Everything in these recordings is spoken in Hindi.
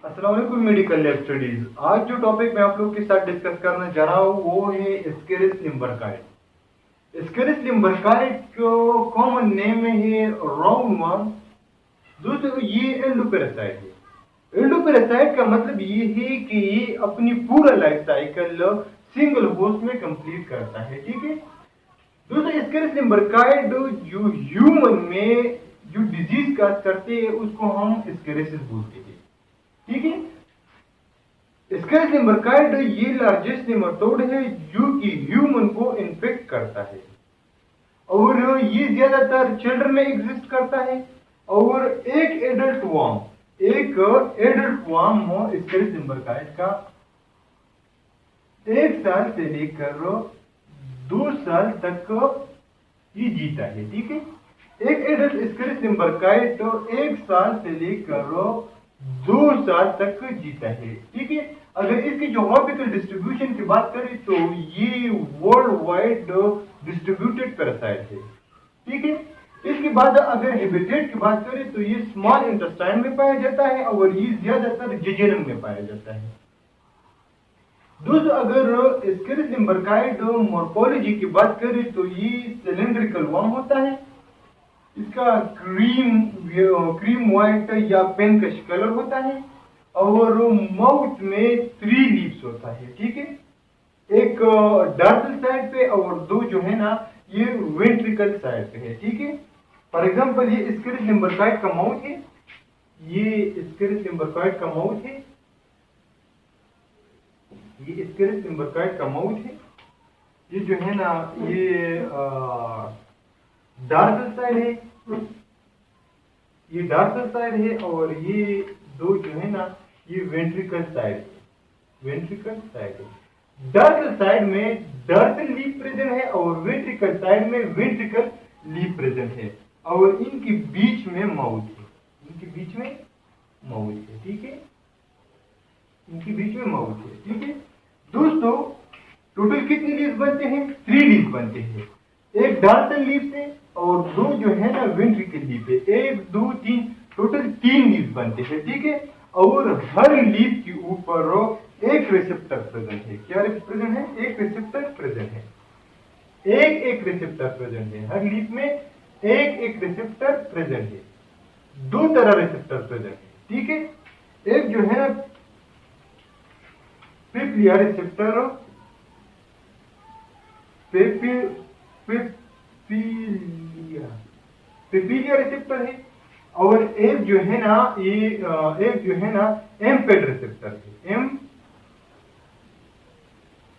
अस्सलाम वालेकुम मेडिकल लैब स्टडीज। आज जो टॉपिक मैं आप लोग के साथ डिस्कस करना चाह रहा हूँ वो है एस्केरिस लिम्बरकाइड। एस्केरिस लिम्बरकाइड को कॉमन नेम है राउंड वर्म। दोस्तों ये एंडोपेरासाइट है। एंडोपेरासाइट का मतलब ये है कि ये अपनी पूरा लाइफ साइकिल सिंगल होस्ट में कंप्लीट करता है। ठीक है दोस्तों, एस्केरिस लिम्बरकाइड जो ह्यूमन में जो डिजीज काज करते हैं उसको हम एस्केरिसिस बोलते हैं। ठीक है, एस्केरिस लिम्बरकाइड ये लार्जेस्ट नेमाटोड है जो कि ह्यूमन को इन्फेक्ट करता है और ये ज्यादातर चिल्ड्रन में एग्जिस्ट करता है। और एक एडल्ट वर्म एस्केरिस लिम्बरकाइड का 1 साल से लेकर 2 साल तक ये जीता है। ठीक है, एक एडल्ट एस्केरिस लिम्बरकाइड तो 1 साल से लेकर 2 साल तक जीता है। ठीक है, अगर इसकी जोग्राफिकल डिस्ट्रीब्यूशन की बात करें तो ये वर्ल्ड वाइड डिस्ट्रीब्यूटेड पैरासाइट है। ठीक है, इसके बाद अगर हैबिटेट की बात करें तो ये स्मॉल इंटेस्टाइन में पाया जाता है और ये ज्यादातर जेजुनम में पाया जाता है। दोस्तों, अगर एस्केरिस लिम्बरकाइड मॉर्फोलॉजी की बात करें तो ये सिलेंड्रिकल वर्म होता है। इसका क्रीम व्हाइट या पिंकिश कलर होता है और माउथ में 3 लीव्स होता है। ठीक है, एक डॉर्सल साइड पे और 2 जो है ना ये वेंट्रिकल साइड पे है। ठीक है, फॉर एग्जांपल ये एस्केरिस लिम्बरकाइड का माउथ है, ये एस्केरिस लिम्बरकाइड का माउथ है, ये एस्केरिस लिम्बरकाइड का माउथ है। ये जो है ना ये डॉर्सल साइड है, ये डॉर्सल साइड है और ये 2 जो है ना ये वेंट्रिकल साइड है, वेंट्रिकल साइड है। डॉर्सल साइड में डॉर्सल लीफ प्रेजेंट है और वेंट्रिकल साइड में वेंट्रिकल लीफ प्रेजेंट है और इनके बीच में माउथ है, इनके बीच में माउथ है। ठीक है, इनके बीच में माउथ है। ठीक है दोस्तों, टोटल कितने लीव्स बनते हैं? 3 लीव्स बनते हैं। एक डॉर्सल लीफ से और 2 जो है ना वेंट्रिकल लीफ है। 1 2 3 टोटल 3 लीव्स बनते हैं। ठीक है, और हर लीफ के ऊपर एक रिसेप्टर प्रेजेंट है। क्या प्रेजेंट है? एक रिसेप्टर प्रेजेंट है। एक रिसेप्टर प्रेजेंट है, हर लीफ में एक रिसेप्टर प्रेजेंट है। 2 तरह रिसेप्टर प्रेजेंट है। ठीक है, एक जो है पिप्लिया रिसेप्टर, पिपिलिया रिसेप्टर है और एक जो है ना ये एक जो है ना एम्पेड रिसेप्टर है,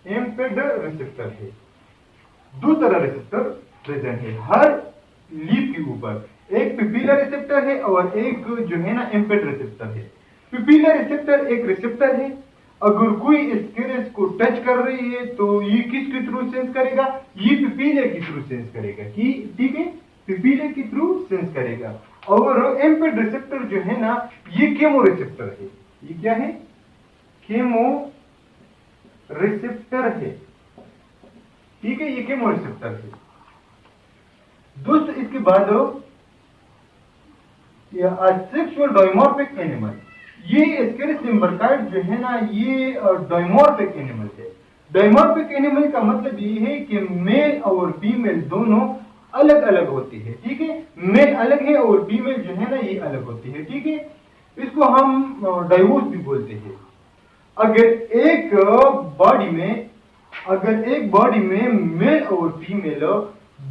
एम्पेड रिसेप्टर है। 2 तरह रिसेप्टर प्रेजेंट है हर लीफ के ऊपर, एक पिपिलिया रिसेप्टर है और एक जो है ना एम्पेड रिसेप्टर है। पिपिलिया रिसेप्टर एक रिसेप्टर है, अगर कोई एस्केरिस को टच कर रही है तो ये किसके थ्रू सेंस करेगा? ये पिपिलिया के थ्रू सेंस करेगा। कि ठीक है, पिपिलिया के थ्रू सेंस करेगा। और एम्पेड रिसेप्टर जो है ना ये केमो रिसेप्टर है। ये क्या है? केमो रिसेप्टर है। ठीक है, ये केमो रिसेप्टर है। दोस्तों, इसके बाद सेक्सुअल डायमॉर्फिक एनिमल, ये एस्केरिस लिम्बरकाइड जो है ना ये डायमॉर्फिक एनिमल है। डायमॉर्फिक एनिमल का मतलब ये है कि मेल और फीमेल दोनों अलग अलग होती है। ठीक है, मेल अलग है और फीमेल जो है ना ये अलग होती है। ठीक है, इसको हम डाइवोर्स भी बोलते हैं। अगर एक बॉडी में मेल और फीमेल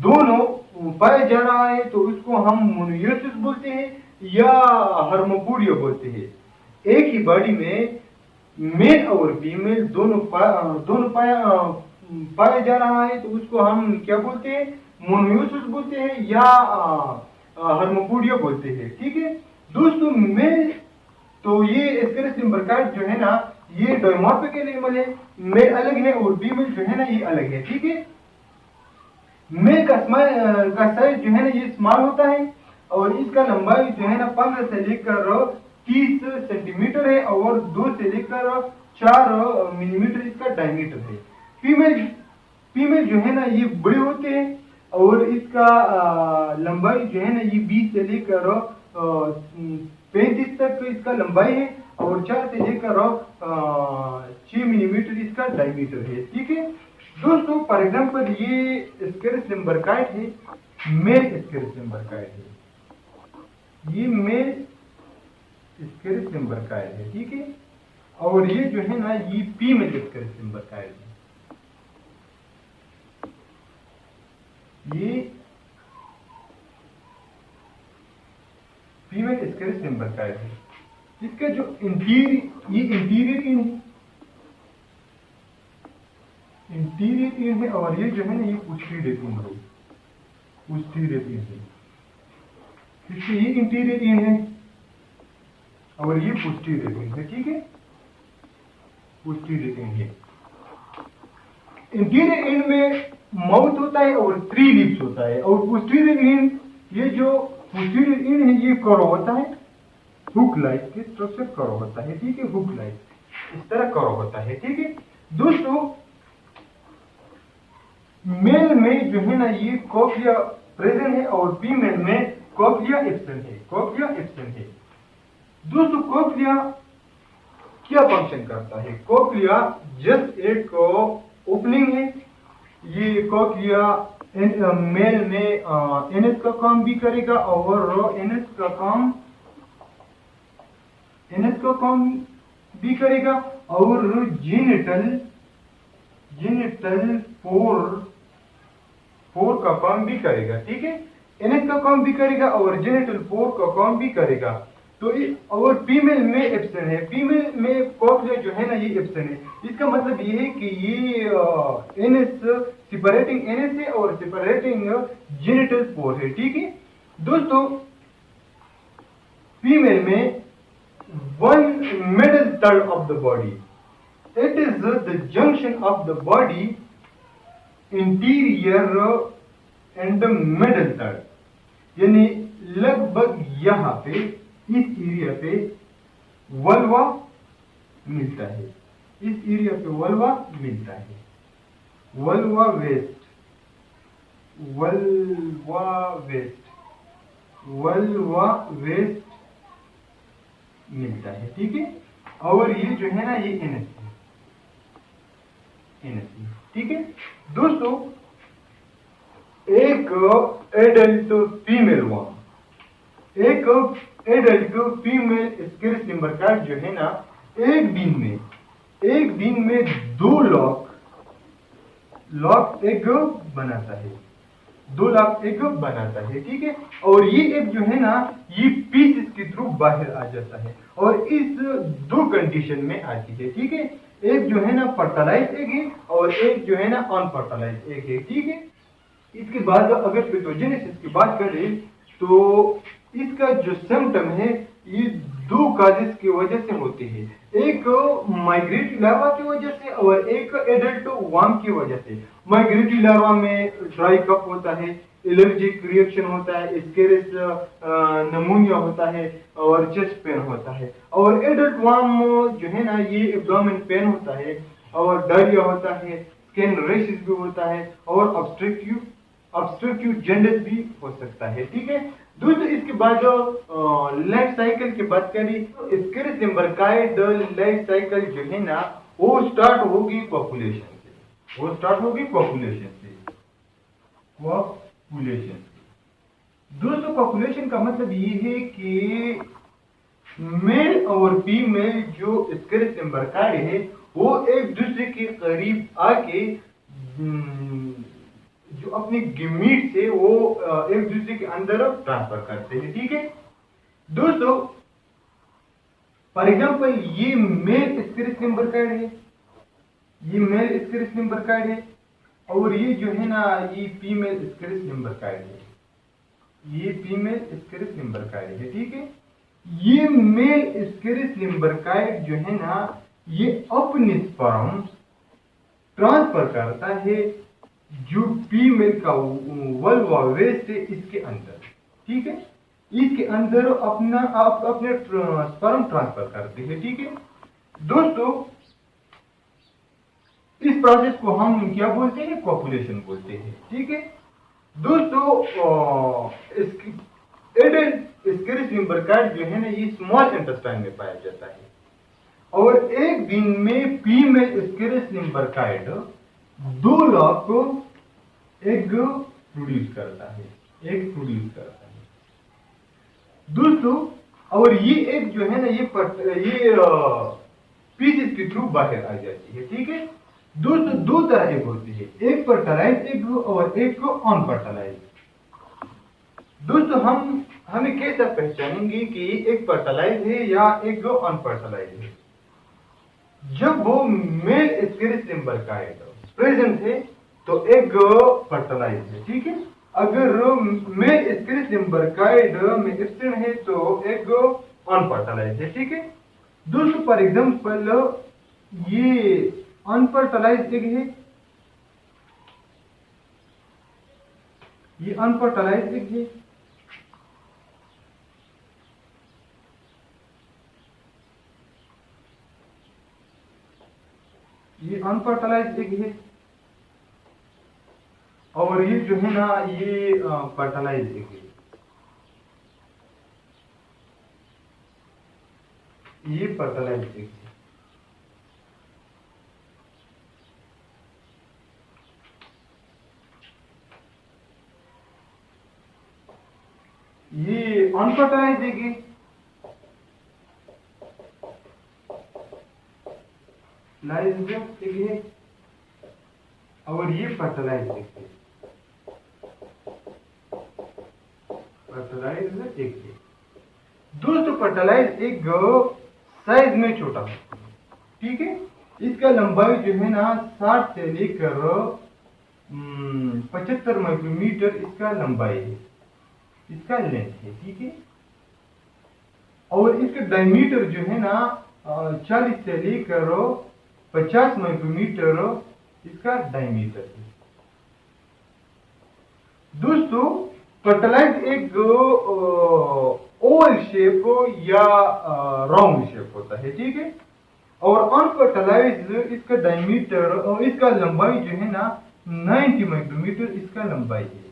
दोनों पाया जा रहा है तो उसको हम मोनोयोसिस बोलते हैं या हर्मोपोडिया बोलते हैं। एक ही बॉडी में मेल और फीमेल दोनों पाया जा रहा है तो उसको हम क्या बोलते हैं? मोनोयोसिस बोलते हैं या हर्मोपोडिया बोलते हैं। ठीक है दोस्तों, मेल तो ये एस्केरिस लिम्बरकाइड जो है ना ये डायमॉर्फिक एनिमल है, मेल अलग है और फीमेल जो है ना ये अलग है। ठीक है, मेल का साइज जो है ना ये स्मॉल होता है और इसका लंबाई जो है ना 15 से लेकर 30 सेंटीमीटर है और 2 से लेकर 4 मिलीमीटर इसका डायमीटर है। फीमेल जो है ना ये बड़े होते हैं और इसका लंबाई जो है ना ये 20 से लेकर 35 तक इसका लंबाई है और 4 से लेकर 6 मिलीमीटर इसका डायमीटर है। ठीक है दोस्तों, फॉर एग्जांपल ये स्केरस लिम्बरकाइड है, मेल स्केरस लिम्बरकाइड है, ये मेल स्केरस लिम्बरकाइड है। ठीक है, और ये जो है ना ये फीमेल स्केरस लिम्बरकाइड है। ये फीमेल स्केरस लिम्बरकाइड है। इसका जो इंटीरियर इन है और ये जो है ना ये पोस्टीरियर इन है, पोस्टीरियर इन है। इसके ये इंटीरियर इन है और ये पोस्टीरियर इन है। ठीक है, पोस्टीरियर इन है। इंटीरियर इन में माउथ होता है और 3 लिप्स होता है, और पोस्टीरियर इन, ये जो पोस्टीरियर इन है ये करो होता है, हुक लाइक के स्ट्रक्चर करो होता है। ठीक है, हुक लाइक इस तरह करो होता है। ठीक है दोस्तों, मेल में जो है ना ये कोक्लिया प्रेजेंट है और फीमेल में कोक्लिया एब्सेंट है, कोक्लिया एब्सेंट है। दोस्तों कोक्लिया क्या फंक्शन करता है? कोक्लिया जस्ट एक ओपनिंग है। ये कोक्लिया मेल में एनएस का काम भी करेगा और एनएस का काम भी करेगा, और जेनिटल पोर का काम भी करेगा। ठीक है, एनएस का काम भी करेगा और जेनिटल पोर का काम भी करेगा। तो और फीमेल में एब्सेंट है, फीमेल में कोक्लिया जो है ना ये एब्सेंट है। इसका मतलब ये है कि ये एनएस सेपरेटिंग एनएस है और सेपरेटिंग जेनिटल पोर है। ठीक है दोस्तों, फीमेल में one middle third of the body, it is the junction of the body interior and the middle third, यानी लगभग यहाँ पे इस एरिया पे वल्वा मिलता है, इस एरिया पे वल्वा मिलता है, वल्वा वेस्ट, वल्वा वेस्ट, वल्वा वेस्ट मिलता है। ठीक है, और ये जो है ना ये एनएस है। ठीक है दोस्तों, एक एडल्ट फीमेल वर्म, एक एडल्ट फीमेल स्केरस लिम्बरकाइड जो है ना एक दिन में 2 लाख एग बनाता है, 2 लाख एग बनाता है। ठीक है, और ये एग जो है ना ये पीसेस के थ्रू बाहर आ जाता है, और इस 2 कंडीशन में आती है। ठीक है, एक जो है ना फर्टिलाइज एग है और एक जो है ना अनफर्टिलाइज एग है। ठीक है, इसके बाद अगर पैथोजेनेसिस की बात करें तो इसका जो सिम्टम है ये 2 काजेस की वजह से होते हैं, एक माइग्रेटरी लार्वा की वजह से और एक एडल्ट वर्म की वजह से। माइग्रेटरी लार्वा में ड्राई कफ होता है, एलर्जिक रिएक्शन होता है, स्केरस नमूनिया होता है और चेस्ट पेन होता है, और एडल्ट वर्म जो है ना ये एब्डोमेन पेन होता है और डायरिया होता है, स्किन रैशेस भी होता है और ऑब्स्ट्रक्टिव जॉन्डिस भी हो सकता है। ठीक है दोस्तों, इसके बाद लाइफ साइकिल की बात करें तो स्केरस लिम्बरकाइड लाइफ साइकिल जो है ना वो स्टार्ट होगी पॉपुलेशन से, वो स्टार्ट होगी पॉपुलेशन से। दोस्तों पॉपुलेशन का मतलब ये है कि मेल और फीमेल जो स्केरस लिम्बरकाइड है वो एक दूसरे के करीब आके जो अपनी गिमीट से वो एक दूसरे के अंदर ट्रांसफर करते हैं। ठीक है दोस्तों, फॉर एग्जांपल ये मेल स्केरस लिम्बरकाइड है, ये मेल स्केरस लिम्बरकाइड है, और ये जो है ना ये फीमेल स्केरस लिम्बरकाइड है, ये फीमेल स्केरस लिम्बरकाइड है। ठीक है, ये मेल स्केरस लिम्बरकाइड जो है ना ये अपने स्पर्म ट्रांसफर करता है जो फीमेल का वल्वा वेस्ट है इसके अंदर। ठीक है, इसके अंदर अपने स्पर्म ट्रांसफर करते हैं। ठीक है दोस्तों, इस प्रोसेस को हम क्या बोलते हैं? कॉपुलेशन बोलते हैं। ठीक है दोस्तों, एडल्ट स्केरस लिम्बरकाइड जो है ना ये स्मॉल इंटेस्टाइन में पाया जाता है, और एक दिन में फीमेल स्केरस लिम्बरकाइड 2 लाख एग प्रोड्यूस करता है, दोस्तों। और ये एग जो है ना ये पीसेस के थ्रू बाहर आ जाती है, ठीक है दोस्तों। 2 तरह एग होती है, एक फर्टिलाइज एग और एक अनफर्टिलाइज। दोस्तों हमें कैसे पहचानेंगे कि एक फर्टिलाइज है या एक अनफर्टिलाइज है? जब वो मेल स्केरस लिम्बरकाइड प्रेजेंट है तो एग फर्टिलाइज है, ठीक है। अगर मेल स्केरस लिम्बरकाइड में एब्सेंट है तो एग अनफर्टिलाइज है, ठीक है दोस्तों। फॉर एग्जांपल ये अनफर्टिलाइज एग है, ये अनफर्टिलाइज एग है। ये अनफर्टिलाइज एग है और ये जो है ना ये फर्टिलाइज एग है। ये फर्टिलाइज एग है। ये अनफर्टिलाइज एग है। लाइज एग है और ये फर्टिलाइज एग है। फर्टिलाइज एग है दोस्तों। फर्टिलाइज एग साइज में छोटा होता है, ठीक है। इसका लंबाई जो है ना 60 से लेकर 75 माइक्रोमीटर इसका लंबाई है, इसका लेंथ है, ठीक है। और इसका डायमीटर जो है ना 40 से लेकर 50 माइक्रोमीटर इसका डायमीटर है दोस्तों। फर्टिलाइज एग ओवल शेप या राउंड शेप होता है, ठीक है। और अनफर्टिलाइज इसका डायमीटर और इसका लंबाई जो है ना 90 माइक्रोमीटर इसका लंबाई है,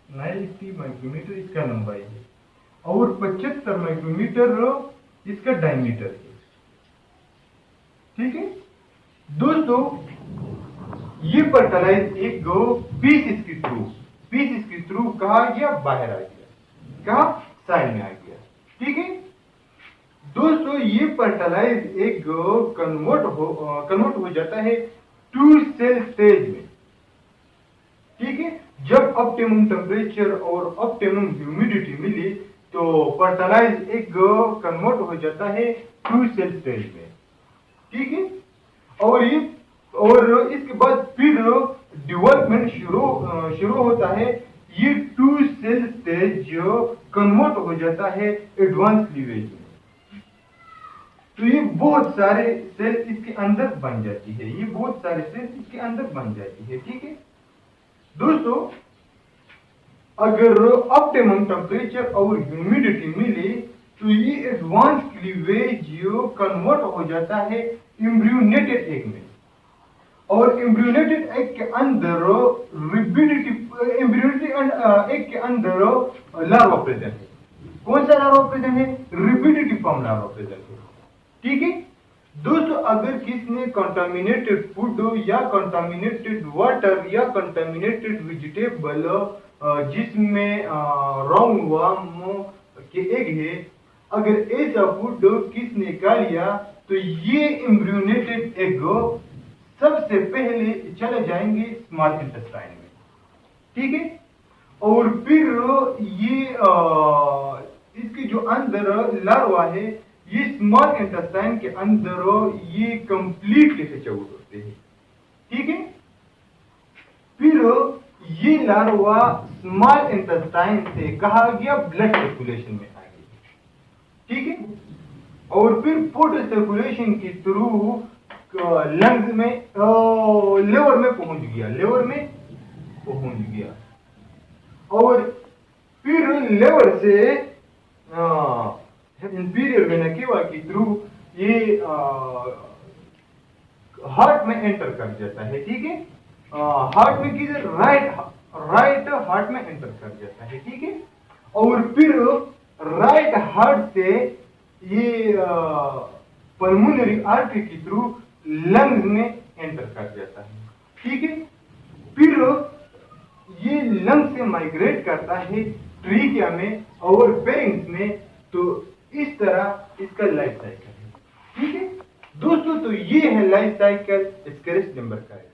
90 माइक्रोमीटर इसका लंबाई है और 75 माइक्रोमीटर इसका डायमीटर है, ठीक है दोस्तों। ये फर्टिलाइज एग पीसेस के थ्रू कहा गया बाहर आ गया, कहा साइड में आ गया, ठीक है दोस्तों। ये फर्टिलाइज एग कन्वर्ट हो जाता है 2 सेल स्टेज में, ठीक है। जब ऑप्टिमम टेम्परेचर और ऑप्टिमम ह्यूमिडिटी मिली तो फर्टिलाइज एग कन्वर्ट हो जाता है 2 सेल स्टेज में, ठीक है। और इसके बाद फिर डेवलपमेंट शुरू होता है। ये 2 सेल स्टेज जो कन्वर्ट हो जाता है एडवांस लीवेज में। तो ये बहुत सारे सेल इसके अंदर बन जाती है, ये बहुत सारे सेल इसके अंदर बन जाती है, ठीक है दोस्तों। अगर ऑप्टिमम टेम्परेचर और ह्यूमिडिटी मिले तो ये एडवांस क्लीवेज कन्वर्ट हो जाता है एम्ब्रियोनेटेड एग में। और एम्ब्रियोनेटेड एग के अंदर एग के अंदर लार्वा प्रेजेंट है। कौन सा लार्वा प्रेजेंट है? रिपिडेटिव फॉर्म लार्वा प्रेजेंट है, ठीक है दोस्तों। अगर किसने कंटामिनेटेड फूड या कंटामिनेटेड वाटर या कंटामिनेटेड वेजिटेबल जिसमें राउंड वर्म के एग है, अगर ऐसा फूड किसने खा लिया तो ये एम्ब्रियोनेटेड एग सबसे पहले चले जाएंगे स्मॉल इंटेस्टाइन में, ठीक है। और फिर ये इसके जो अंदर लार्वा है ये स्मॉल इंटेस्टाइन के अंदर ये कंप्लीटली हैच आउट होते हैं, ठीक है। फिर ये लार्वा स्मॉल इंटेस्टाइन से कहा गया ब्लड सर्कुलेशन में आ गया, ठीक है। और फिर पोर्टल सर्कुलेशन के थ्रू लंग्स में लिवर में पहुंच गया, और फिर लिवर से इंफीरियर वेना केवा के थ्रू ये हार्ट में एंटर कर जाता है, ठीक है। हार्ट में किधर? राइट हार्ट में एंटर कर जाता है, ठीक है। और फिर राइट हार्ट से ये पल्मोनरी आर्टरी के थ्रू लंग्स में एंटर कर जाता है। ठीक है, फिर ये लंग से माइग्रेट करता है ट्रीकिया में और फेरिंग्स में। तो इस तरह इसका लाइफ साइकिल है। ठीक है दोस्तों, तो ये है लाइफ साइकिल एस्केरिस निम्बरकाई।